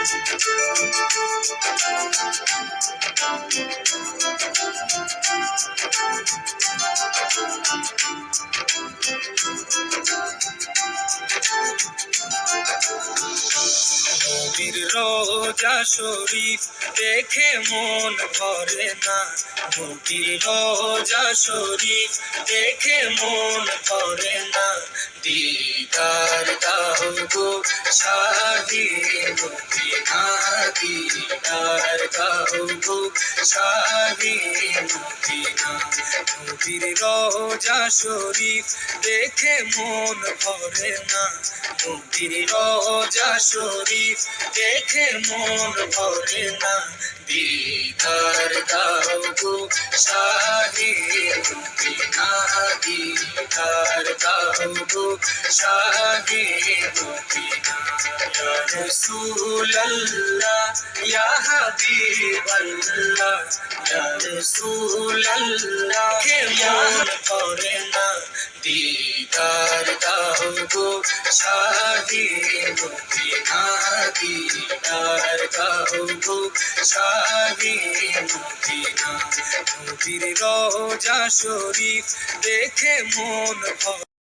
নবীর রোজা শরীফ দেখে মন ভরে না, নবীর রোজা শরীফ দেখে মন ভরে না। দিদার দাও গো শাহে মদিনা, দিদার দাও গো শাহে মদিনা। নবীর রোজা শরীফ দেখে মন ভরে না, নবীর রোজা শরীফ দেখে মন ভরে না। দিদার দাও গো শাহে মদিনা, দিদার দাও গো শাহে মদিনা। ইয়া রাসূলুল্লাহ ইয়া হাবিবাল্লাহ, ইয়া রাসূলুল্লাহ কে মন ভরে না। দিদার দাও গো শাহে মদিনা, দিদার দাও গো শাহে মদিনা। নবীর রোজা শরীফ দেখে মন ভরে